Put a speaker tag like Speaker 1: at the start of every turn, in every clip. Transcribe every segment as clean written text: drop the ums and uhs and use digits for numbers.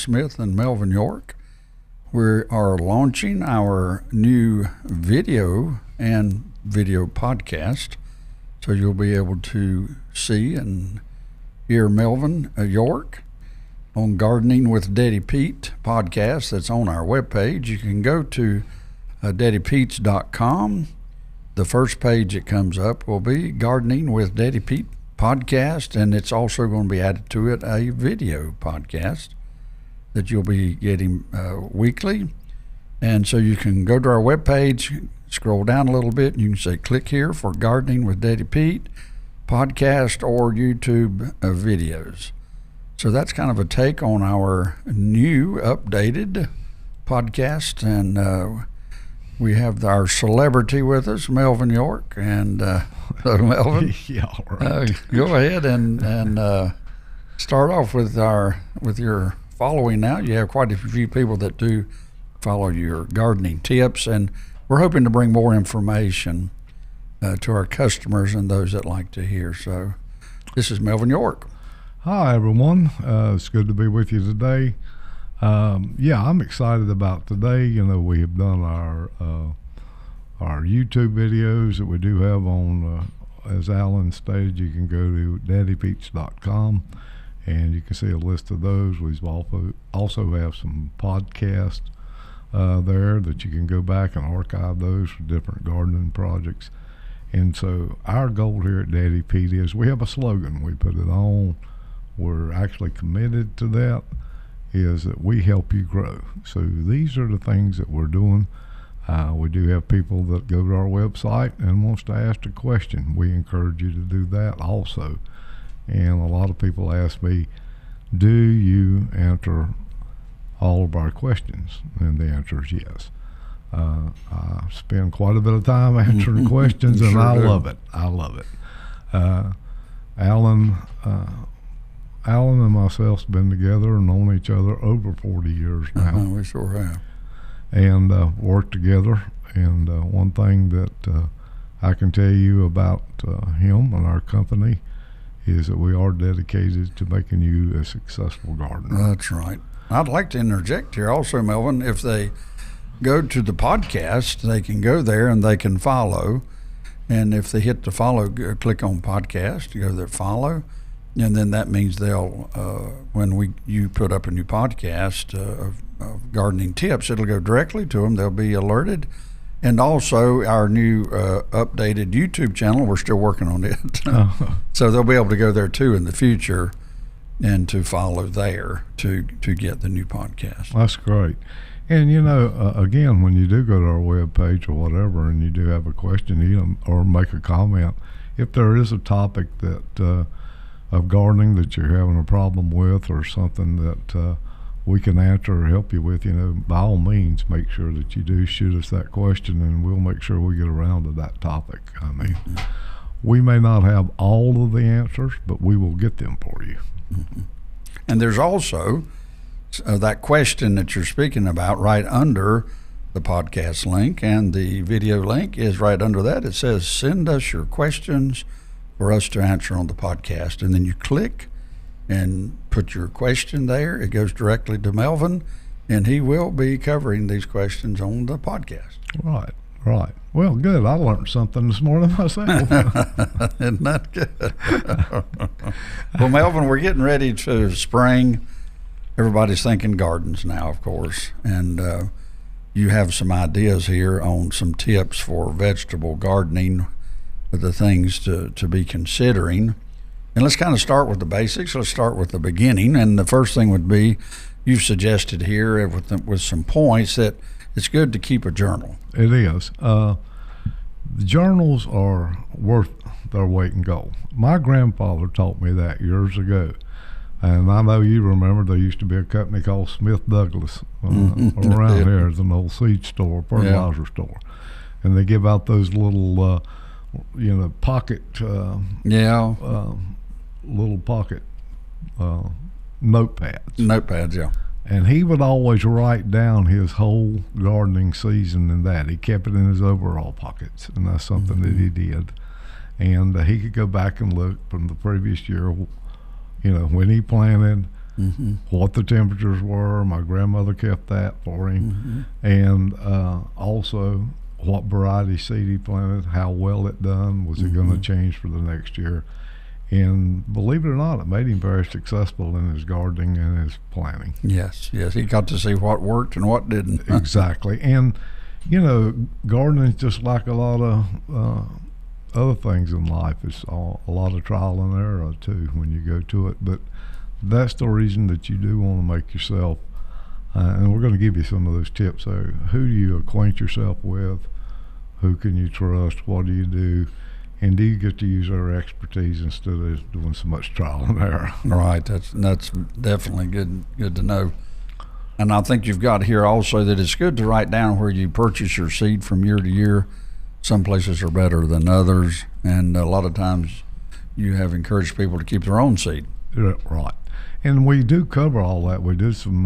Speaker 1: Smith and Melvin York. We are launching our new video and video podcast, so you'll be able to see and hear Melvin York on Gardening with Daddy Pete podcast. That's on our webpage. You can go to daddypetes.com. The first page that comes up will be Gardening with Daddy Pete podcast, and it's also going to be added to it a video podcast that you'll be getting weekly. And so you can go to our webpage, scroll down a little bit, and you can say click here for Gardening with Daddy Pete podcast or YouTube videos. So that's kind of a take on our new updated podcast, and we have our celebrity with us, Melvin York. And Melvin,
Speaker 2: yeah, all right.
Speaker 1: Go ahead and start off with your following. Now you have quite a few people that do follow your gardening tips, and we're hoping to bring more information to our customers and those that like to hear. So this is Melvin York.
Speaker 2: Hi, everyone. It's good to be with you today. I'm excited about today. You know, we have done our YouTube videos that we do have on, as Alan stated, you can go to daddypetes.com and you can see a list of those. We also have some podcasts there that you can go back and archive those for different gardening projects. And so our goal here at Daddy Pete is we have a slogan. We put it on. We're actually committed to that, is that we help you grow. So these are the things that we're doing. We do have people that go to our website and wants to ask a question. We encourage you to do that also. And a lot of people ask me, do you answer all of our questions? And the answer is yes. I spend quite a bit of time answering questions, and I love it. I love it. Alan and myself have been together and known each other over 40 years now.
Speaker 1: We sure have.
Speaker 2: And worked together. And one thing that I can tell you about him and our company is that we are dedicated to making you a successful gardener.
Speaker 1: That's right. I'd like to interject here also, Melvin. If they go to the podcast, they can go there and they can follow. And if they hit the follow, click on podcast, go there, follow. And then that means they'll, when you put up a new podcast of gardening tips, it'll go directly to them. They'll be alerted. And also our new updated YouTube channel, we're still working on it. So they'll be able to go there too in the future and to follow there to get the new podcast.
Speaker 2: That's great. And you know, again, when you do go to our webpage or whatever, and you do have a question or make a comment, if there is a topic that of gardening that you're having a problem with, or something that we can answer or help you with, you know, by all means, make sure that you do shoot us that question, and we'll make sure we get around to that topic. I mean, we may not have all of the answers, but we will get them for you.
Speaker 1: Mm-hmm. And there's also that question that you're speaking about right under the podcast link, and the video link is right under that. It says, send us your questions for us to answer on the podcast. And then you click and put your question there. It goes directly to Melvin, and he will be covering these questions on the podcast.
Speaker 2: Right. Well, good. I learned something this morning myself.
Speaker 1: Isn't that good? Well, Melvin, we're getting ready to spring. Everybody's thinking gardens now, of course, and you have some ideas here on some tips for vegetable gardening, the things to be considering. And let's kind of start with the basics. Let's start with the beginning. And the first thing would be, you've suggested here with some points that it's good to keep a journal.
Speaker 2: It is. The journals are worth their weight in gold. My grandfather taught me that years ago. And I know you remember there used to be a company called Smith Douglas around here. It's an old seed store, fertilizer store. And they give out those little, pocket, little pocket notepads.
Speaker 1: Notepads, yeah.
Speaker 2: And he would always write down his whole gardening season in that. He kept it in his overall pockets, and that's something that he did. And he could go back and look from the previous year, when he planted, what the temperatures were. My grandmother kept that for him. And also what variety seed he planted, how well it done, was it going to change for the next year. And believe it or not, it made him very successful in his gardening and his planting.
Speaker 1: Yes, he got to see what worked and what didn't.
Speaker 2: Exactly. And, you know, gardening is just like a lot of other things in life. It's a lot of trial and error, too, when you go to it. But that's the reason that you do want to make yourself, and we're going to give you some of those tips. So who do you acquaint yourself with? Who can you trust? What do you do? And do you get to use our expertise instead of doing so much trial and error?
Speaker 1: Right. That's definitely good to know. And I think you've got here also that it's good to write down where you purchase your seed from year to year. Some places are better than others, and a lot of times you have encouraged people to keep their own seed.
Speaker 2: Right. And we do cover all that. We did some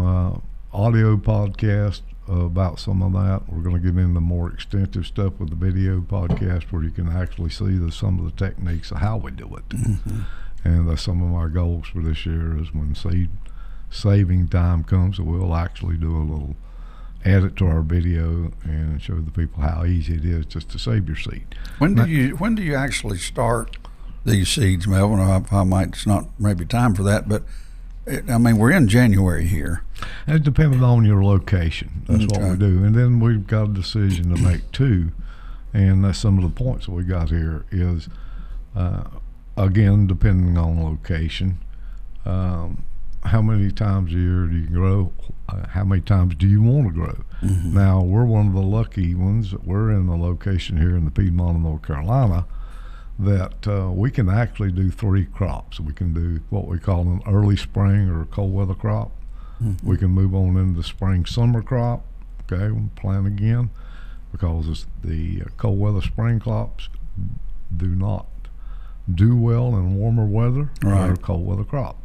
Speaker 2: audio podcast about some of that. We're going to get into more extensive stuff with the video podcast where you can actually see some of the techniques of how we do it. And that's some of my goals for this year is when seed saving time comes, we'll actually do a little edit to our video and show the people how easy it is just to save your seed.
Speaker 1: When do you actually start these seeds, Melvin? It's not maybe time for that, but we're in January here.
Speaker 2: It depends on your location. That's what we do. And then we've got a decision to make too, and that's some of the points that we got here is, again, depending on location, how many times a year do you grow? How many times do you want to grow? Now, we're one of the lucky ones. We're in the location here in the Piedmont of North Carolina that we can actually do 3 crops. We can do what we call an early spring or a cold weather crop. We can move on into the spring summer crop. Okay, we'll plant again because the cold weather spring crops do not do well in warmer weather or cold weather crop.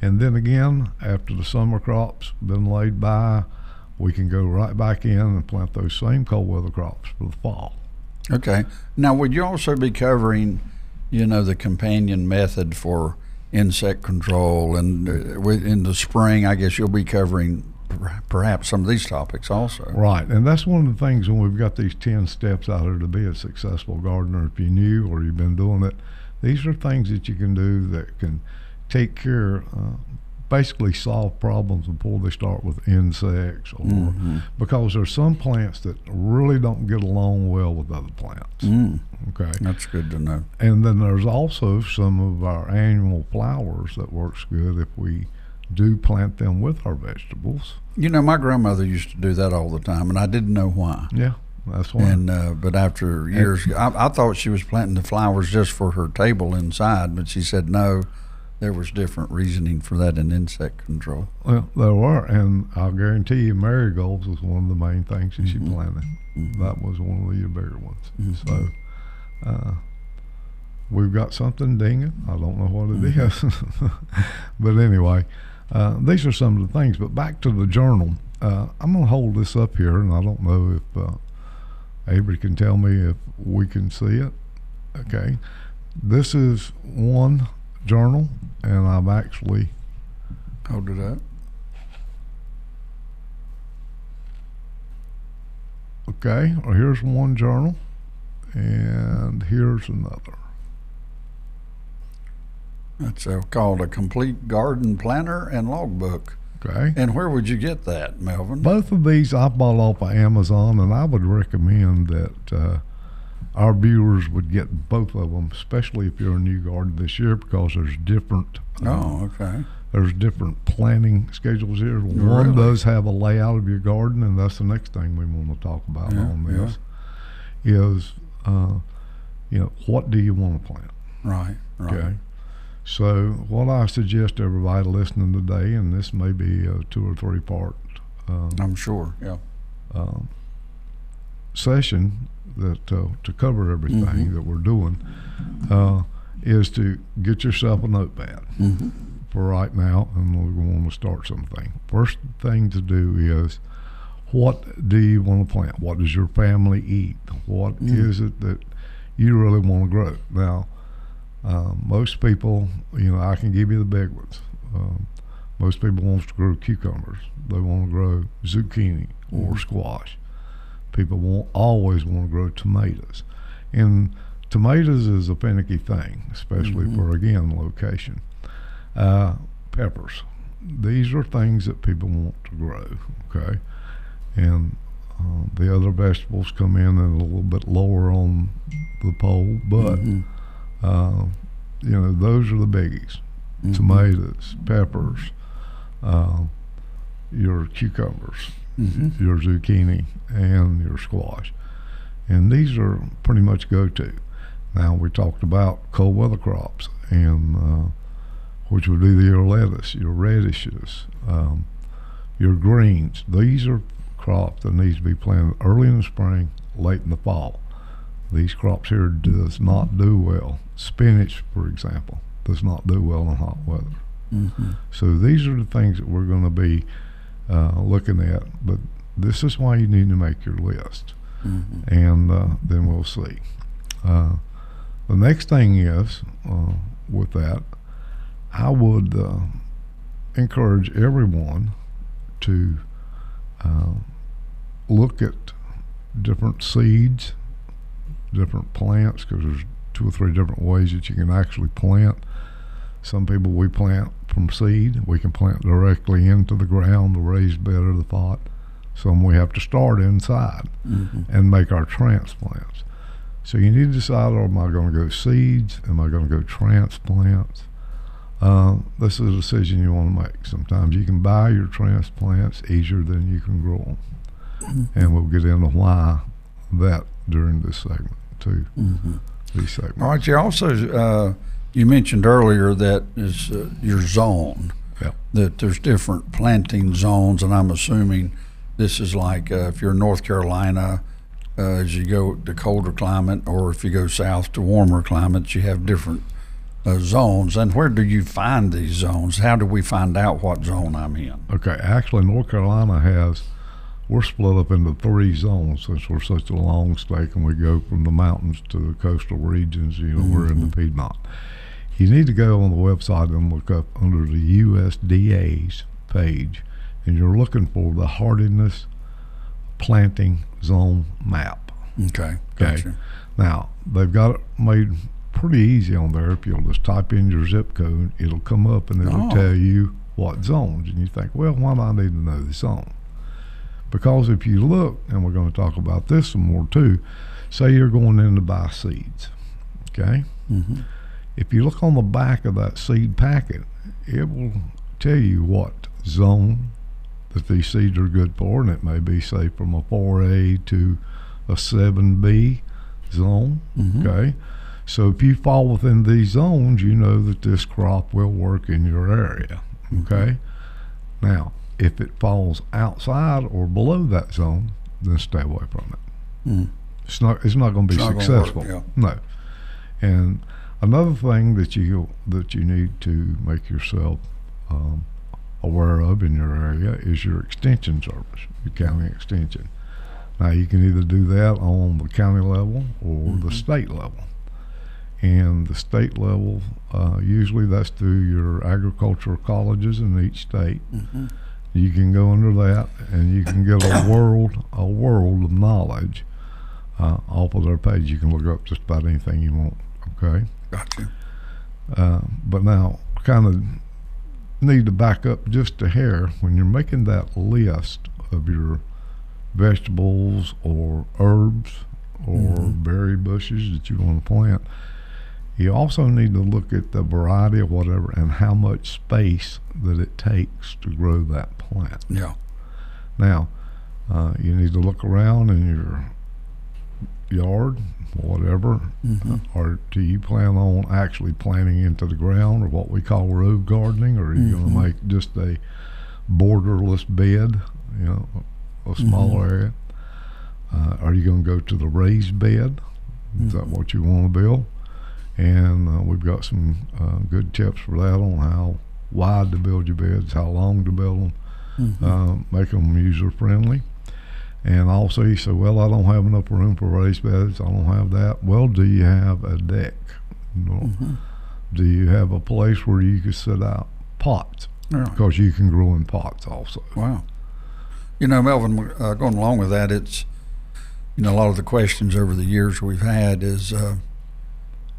Speaker 2: And then again, after the summer crops been laid by, we can go right back in and plant those same cold weather crops for the fall.
Speaker 1: Okay. Now, would you also be covering, the companion method for insect control? And in the spring, I guess you'll be covering perhaps some of these topics also.
Speaker 2: Right. And that's one of the things when we've got these 10 steps out there to be a successful gardener. If you're new or you've been doing it, these are things that you can do that can take care, basically solve problems before they start with insects or because there's some plants that really don't get along well with other plants. Okay,
Speaker 1: that's good to know.
Speaker 2: And then there's also some of our annual flowers that works good if we do plant them with our vegetables.
Speaker 1: My grandmother used to do that all the time, and I didn't know why.
Speaker 2: Yeah, that's why.
Speaker 1: And but after years, I thought she was planting the flowers just for her table inside, but she said no. There was different reasoning for that in insect control.
Speaker 2: Well, there were, and I'll guarantee you marigolds was one of the main things that she planted. That was one of the bigger ones. So we've got something dinging. I don't know what it is. But anyway, these are some of the things. But back to the journal. I'm going to hold this up here, and I don't know if Avery can tell me if we can see it. Okay. This is one journal, and I've actually
Speaker 1: hold it up.
Speaker 2: Okay, well, here's one journal, and here's another.
Speaker 1: That's called a complete garden planner and logbook.
Speaker 2: Okay.
Speaker 1: And where would you get that, Melvin?
Speaker 2: Both of these I bought off of Amazon, and I would recommend that our viewers would get both of them, especially if you're a new gardener this year, because there's different. There's different planning schedules here. One does have a layout of your garden, and that's the next thing we want to talk about on this. Is what do you want to plant?
Speaker 1: Right.
Speaker 2: Okay. So what I suggest everybody listening today, and this may be a 2 or 3 part.
Speaker 1: I'm sure. Yeah.
Speaker 2: Session that to cover everything that we're doing is to get yourself a notepad for right now, and we're going to start something. First thing to do is, what do you want to plant? What does your family eat? What is it that you really want to grow? Now, most people, I can give you the big ones. Most people want to grow cucumbers. They want to grow zucchini or squash. People always want to grow tomatoes. And tomatoes is a finicky thing, especially for, again, location. Peppers. These are things that people want to grow, okay? And the other vegetables come in and a little bit lower on the pole, but those are the biggies. Tomatoes, peppers, your cucumbers, your zucchini, and your squash. And these are pretty much go-to. Now, we talked about cold weather crops, and which would be your lettuce, your radishes, your greens. These are crops that need to be planted early in the spring, late in the fall. These crops here does not do well. Spinach, for example, does not do well in hot weather. So these are the things that we're going to be looking at. But this is why you need to make your list, and then we'll see. The next thing is, with that, I would encourage everyone to look at different seeds, different plants, because there's 2 or 3 different ways that you can actually plant. Some people, we plant from seed. We can plant directly into the ground, the raised bed or the pot. Some we have to start inside and make our transplants. So you need to decide, am I going to go seeds? Am I going to go transplants? This is a decision you want to make. Sometimes you can buy your transplants easier than you can grow them. And we'll get into why that during this segment too. These segments.
Speaker 1: All right, you also, you mentioned earlier that is your zone, that there's different planting zones, and I'm assuming this is like if you're in North Carolina, as you go to colder climate, or if you go south to warmer climates, you have different zones. And where do you find these zones? How do we find out what zone I'm in?
Speaker 2: Okay, actually North Carolina we're split up into 3 zones since we're such a long state, and we go from the mountains to the coastal regions. We're in the Piedmont. You need to go on the website and look up under the USDA's page, and you're looking for the hardiness planting zone map.
Speaker 1: Okay, gotcha.
Speaker 2: Now, they've got it made pretty easy on there. If you'll just type in your zip code, it'll come up and it'll tell you what zones. And you think, well, why do I need to know the zone? Because if you look, and we're going to talk about this some more too, say you're going in to buy seeds, okay? If you look on the back of that seed packet, it will tell you what zone that these seeds are good for, and it may be, say, from a 4A to a 7B zone, okay? So if you fall within these zones, you know that this crop will work in your area, okay? Now, if it falls outside or below that zone, then stay away from it. It's not going to be successful. No. And another thing that you need to make yourself aware of in your area is your extension service, your county extension. Now, you can either do that on the county level or the state level. And the state level, usually that's through your agricultural colleges in each state. You can go under that, and you can get a world of knowledge off of their page. You can look up just about anything you want. Okay.
Speaker 1: Gotcha.
Speaker 2: But now, kind of need to back up just a hair when you're making that list of your vegetables or herbs or berry bushes that you want to plant. You also need to look at the variety of whatever and how much space that it takes to grow that plant.
Speaker 1: Yeah.
Speaker 2: Now, you need to look around in your yard, whatever, or do you plan on actually planting into the ground, or what we call row gardening, or are you going to make just a borderless bed, a small area? Are you going to go to the raised bed? Is that what you want to build? And we've got some good tips for that on how wide to build your beds, how long to build them, make them user friendly. And also you say, well, I don't have enough room for raised beds, I don't have that. Well, do you have a deck? Do you have a place where you could set out pots?
Speaker 1: Yeah.
Speaker 2: because you can grow in pots also.
Speaker 1: Wow. You know, Melvin, going along with that, it's, a lot of the questions over the years we've had is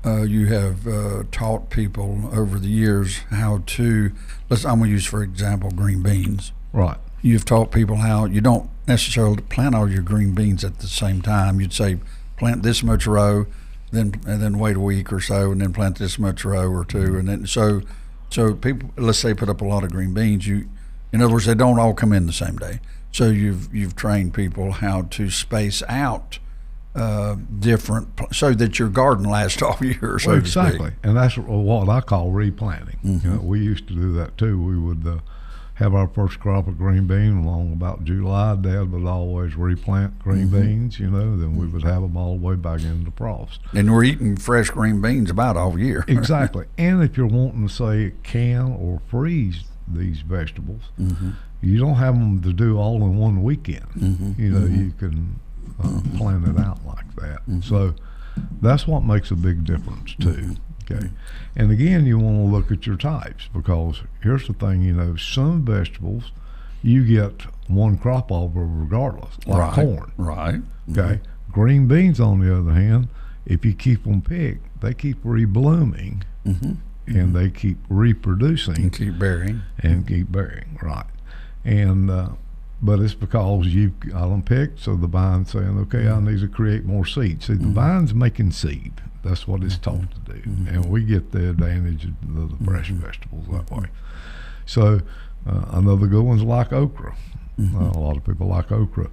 Speaker 1: you have taught people over the years how to, I'm going to use, for example, green beans.
Speaker 2: Right.
Speaker 1: You've taught people how you don't necessarily plant all your green beans at the same time. You'd say plant this much row, and then wait a week or so, and then plant this much row or two, and then so people, let's say, put up a lot of green beans. In other words, they don't all come in the same day. So you've trained people how to space out different, so that your garden lasts all year. So
Speaker 2: exactly, and that's what I call replanting.
Speaker 1: Mm-hmm.
Speaker 2: We used to do that too. We would have our first crop of green bean along about July. Dad would always replant green
Speaker 1: Mm-hmm.
Speaker 2: beans, then we would have them all the way back into frost.
Speaker 1: And we're eating fresh green beans about all year.
Speaker 2: Exactly. And if you're wanting to say can or freeze these vegetables,
Speaker 1: Mm-hmm.
Speaker 2: you don't have them to do all in one weekend.
Speaker 1: Mm-hmm.
Speaker 2: You can plan it out like that.
Speaker 1: Mm-hmm.
Speaker 2: So that's what makes a big difference too.
Speaker 1: Mm-hmm.
Speaker 2: Okay. And again, you want to look at your types, because here's the thing, some vegetables you get one crop over regardless, like corn.
Speaker 1: Right.
Speaker 2: Okay. Green beans, on the other hand, if you keep them picked, they keep reblooming,
Speaker 1: Mm-hmm.
Speaker 2: and they keep reproducing
Speaker 1: And keep bearing.
Speaker 2: Right. And but it's because you've got them picked, so the vine's saying, okay, I need to create more seed. See, the vine's making seed. That's what it's taught to do. And we get the advantage of the fresh vegetables that way. So another good one's like okra. A lot of people like okra.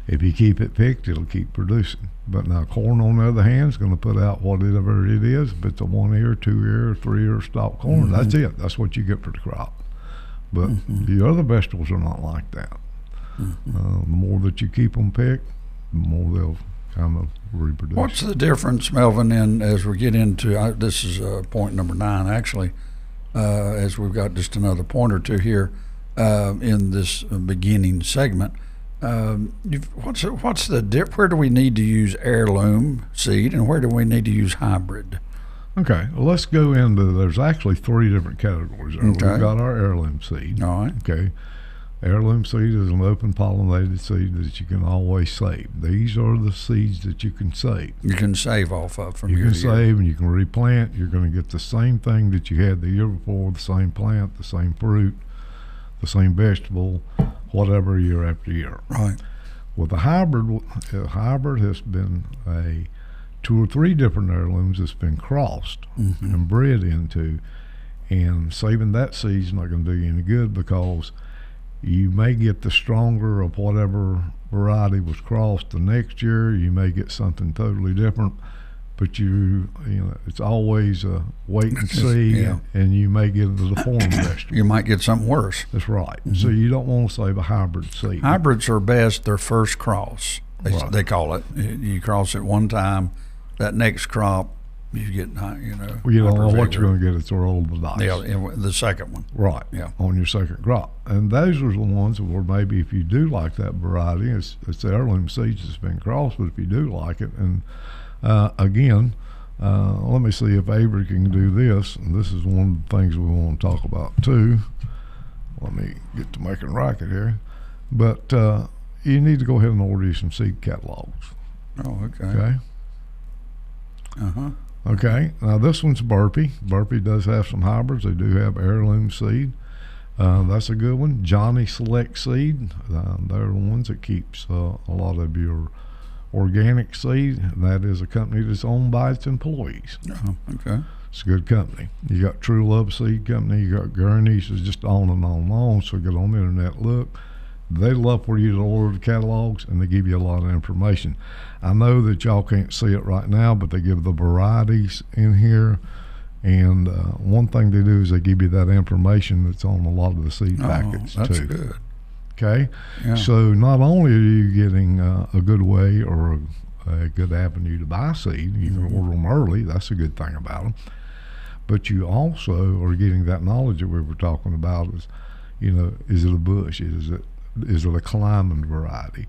Speaker 2: If you keep it picked, it'll keep producing. But now corn, on the other hand, is going to put out whatever it is. If it's a 1-ear, 2-ear, 3-ear stalk corn, that's it. That's what you get for the crop. But the other vegetables are not like that. The more that you keep them picked, the more they'll kind of reproduce.
Speaker 1: What's the difference, Melvin, as we get into, this is point number 9, actually, as we've got just another point or two here in this beginning segment. What's the where do we need to use heirloom seed, and where do we need to use hybrid?
Speaker 2: Okay, well, let's go into, there's actually 3 different categories.
Speaker 1: Okay.
Speaker 2: We've got our heirloom seed.
Speaker 1: All right.
Speaker 2: Okay. Heirloom seed is an open pollinated seed that you can always save. These are the seeds that you can save.
Speaker 1: You can save off of from
Speaker 2: You
Speaker 1: year
Speaker 2: can
Speaker 1: to year.
Speaker 2: save and you can replant. You're going to get the same thing that you had the year before, the same plant, the same fruit, the same vegetable, whatever, year after year.
Speaker 1: Right.
Speaker 2: Well, the hybrid has been 2 or 3 different heirlooms that's been crossed and bred into, and saving that seed's not going to do you any good, because you may get the stronger of whatever variety was crossed the next year. You may get something totally different, but it's always a wait and see,
Speaker 1: Yeah.
Speaker 2: and you may get the deformed vegetable.
Speaker 1: You might get something worse.
Speaker 2: That's right. So you don't want to save a hybrid seed.
Speaker 1: Hybrids are best their first cross.
Speaker 2: Right.
Speaker 1: They call it. You cross it one time, that next crop, you get,
Speaker 2: Well, you don't know what you're going to get. It's a roll of the dice.
Speaker 1: Yeah, the second one.
Speaker 2: Right.
Speaker 1: Yeah.
Speaker 2: On your second crop. And those are the ones where maybe if you do like that variety, it's the heirloom seeds that's been crossed, but if you do like it, and again, let me see if Avery can do this. And this is one of the things we want to talk about too. Let me get to making racket here. But you need to go ahead and order you some seed catalogs.
Speaker 1: Oh, okay.
Speaker 2: Okay?
Speaker 1: Uh-huh.
Speaker 2: Okay, now this one's Burpee. Burpee does have some hybrids. They do have heirloom seed. That's a good one. Johnny Select Seed. They're the ones that keeps a lot of your organic seed. And that is a company that's owned by its employees.
Speaker 1: Oh, okay.
Speaker 2: It's a good company. You got True Love Seed Company. You got Gurney's. It's just on and on and on. So get on the internet, look. They love for you to order the catalogs, and they give you a lot of information. I know that y'all can't see it right now, but they give the varieties in here. And one thing they do is they give you that information that's on a lot of the seed packets
Speaker 1: that's
Speaker 2: too.
Speaker 1: Good.
Speaker 2: Okay?
Speaker 1: Yeah.
Speaker 2: So not only are you getting a good way or a good avenue to buy seed, you can order them early. That's a good thing about them. But you also are getting that knowledge that we were talking about. Is it a bush? Is it a climbing variety?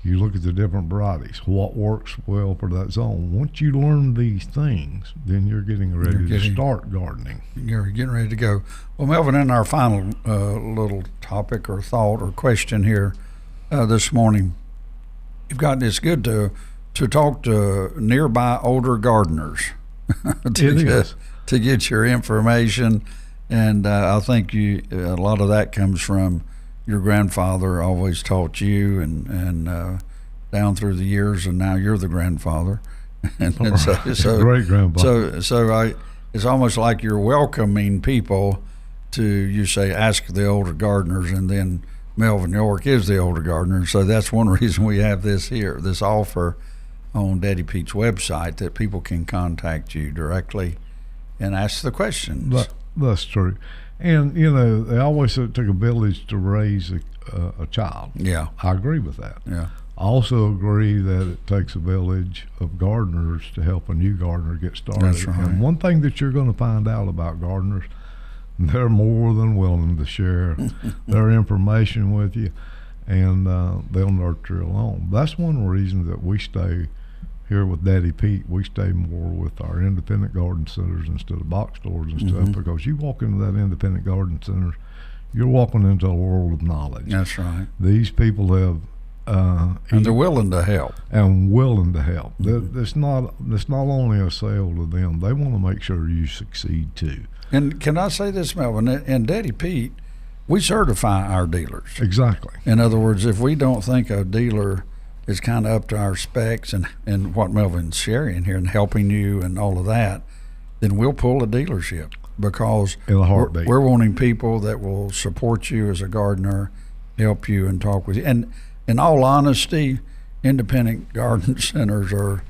Speaker 2: You look at the different varieties, what works well for that zone. Once you learn these things, then you're getting ready to start gardening.
Speaker 1: You're getting ready to go. Well, Melvin, in our final little topic or thought or question here this morning, you've gotten it's good to talk to nearby older gardeners to get your information. And I think a lot of that comes from your grandfather always taught you, and down through the years, and now you're the grandfather, and so
Speaker 2: great grandpa.
Speaker 1: So it's almost like you're welcoming people to, you say, ask the older gardeners, and then Melvin York is the older gardener. So that's one reason we have this offer on Daddy Pete's website, that people can contact you directly and ask the questions.
Speaker 2: That's true. And, they always say it took a village to raise a child.
Speaker 1: Yeah.
Speaker 2: I agree with that.
Speaker 1: Yeah.
Speaker 2: I also agree that it takes a village of gardeners to help a new gardener get started.
Speaker 1: That's right.
Speaker 2: And one thing that you're going to find out about gardeners, they're more than willing to share their information with you, and they'll nurture along. That's one reason that we stay here with Daddy Pete. We stay more with our independent garden centers instead of box stores and stuff, because you walk into that independent garden center, you're walking into a world of knowledge.
Speaker 1: That's right.
Speaker 2: These people have
Speaker 1: and they're willing to help.
Speaker 2: It's not only a sale to them. They want to make sure you succeed too.
Speaker 1: And can I say this, Melvin? And Daddy Pete, we certify our dealers.
Speaker 2: Exactly.
Speaker 1: In other words, if we don't think a dealer is kind of up to our specs and what Melvin's sharing here and helping you and all of that, then we'll pull a dealership, because
Speaker 2: in a heartbeat.
Speaker 1: We're wanting people that will support you as a gardener, help you and talk with you. And in all honesty, independent garden centers are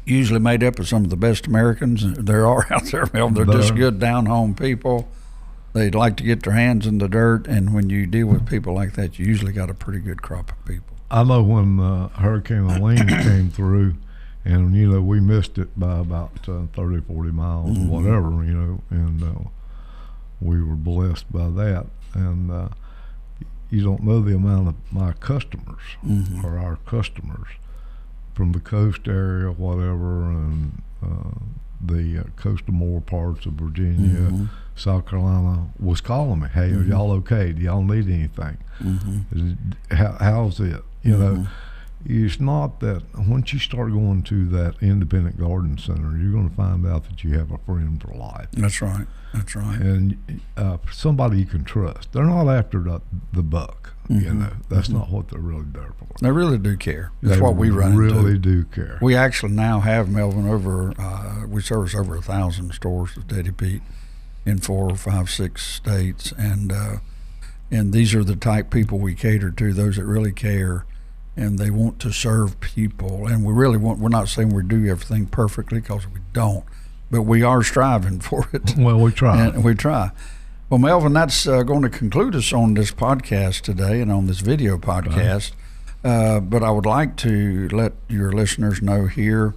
Speaker 1: usually made up of some of the best Americans there are out there, Melvin. They're just good down-home people. They'd like to get their hands in the dirt, and when you deal with people like that, you usually got a pretty good crop of people.
Speaker 2: I know when Hurricane Helene came through, and we missed it by about 30, 40 miles or whatever, and we were blessed by that. And you don't know the amount of my customers or our customers from the coast area, whatever, and the coastal more parts of Virginia, South Carolina, was calling me, hey, are y'all okay? Do y'all need anything? How's it? It's not that once you start going to that independent garden center, you're going to find out that you have a friend for life.
Speaker 1: That's right. That's right.
Speaker 2: And somebody you can trust. They're not after the buck. That's not what they're really there for.
Speaker 1: They really do care. That's what we run into.
Speaker 2: They really do care.
Speaker 1: We actually now have, Melvin, we service over 1,000 stores with Daddy Pete in 4, 5, 6 states, and these are the type people we cater to, those that really care, and they want to serve people. And we're not saying we do everything perfectly, because we don't, but we are striving for it.
Speaker 2: Well, we try.
Speaker 1: And we try. Well, Melvin, that's going to conclude us on this podcast today and on this video podcast. But I would like to let your listeners know here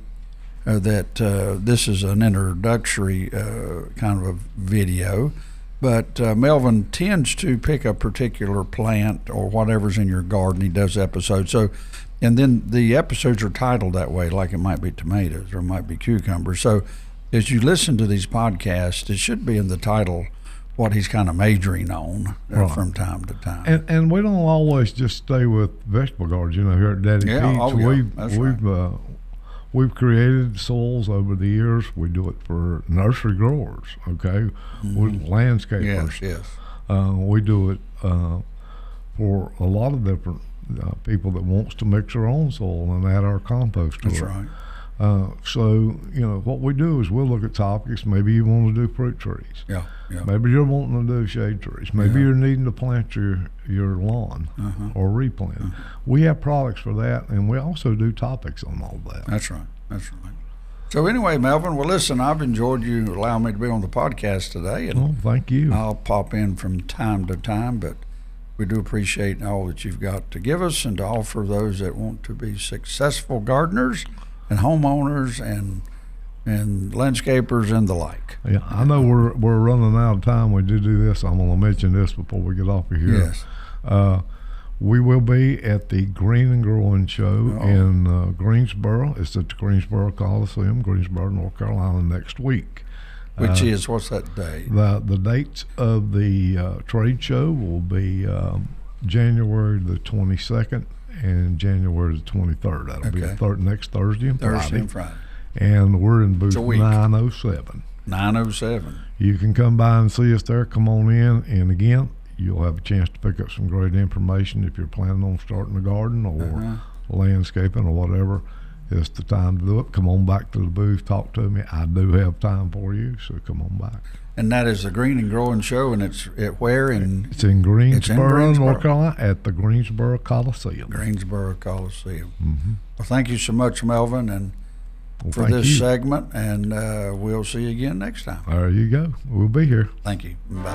Speaker 1: that this is an introductory kind of a video. But Melvin tends to pick a particular plant or whatever's in your garden. He does episodes. And then the episodes are titled that way, like it might be tomatoes or it might be cucumbers. So as you listen to these podcasts, it should be in the title what he's kind of majoring on from time to time.
Speaker 2: And we don't always just stay with vegetable gardens. Here at Daddy Pete's, we've created soils over the years. We do it for nursery growers, okay? With landscapers.
Speaker 1: Yes.
Speaker 2: We do it for a lot of different people that wants to mix their own soil and add our compost to it.
Speaker 1: That's right.
Speaker 2: So, what we do is we'll look at topics. Maybe you want to do fruit trees.
Speaker 1: Yeah.
Speaker 2: Maybe you're wanting to do shade trees. Maybe you're needing to plant your lawn or replant. We have products for that, and we also do topics on all that.
Speaker 1: That's right. So anyway, Melvin, well, listen, I've enjoyed you allowing me to be on the podcast today. And
Speaker 2: thank you.
Speaker 1: I'll pop in from time to time, but we do appreciate all that you've got to give us and to offer those that want to be successful gardeners and homeowners and landscapers and the like.
Speaker 2: Yeah, I know we're running out of time. We do this. I'm going to mention this before we get off of here.
Speaker 1: Yes.
Speaker 2: We will be at the Green and Growing Show in Greensboro. It's at the Greensboro Coliseum, Greensboro, North Carolina, next week.
Speaker 1: Which is, what's that date?
Speaker 2: The dates of the trade show will be January the 22nd and January the 23rd. That'll be next Thursday and Friday. And we're in booth 907.
Speaker 1: 907.
Speaker 2: You can come by and see us there. Come on in, and again, you'll have a chance to pick up some great information if you're planning on starting a garden or landscaping or whatever. It's the time to do it. Come on back to the booth, talk to me. I do have time for you, so come on back.
Speaker 1: And that is the Green and Growing Show, and it's at where?
Speaker 2: It's in Greensboro, North Carolina, at the Greensboro Coliseum.
Speaker 1: Greensboro Coliseum.
Speaker 2: Mm-hmm.
Speaker 1: Well, thank you so much, Melvin, and for this segment, and we'll see you again next time.
Speaker 2: There you go. We'll be here.
Speaker 1: Thank you. Bye.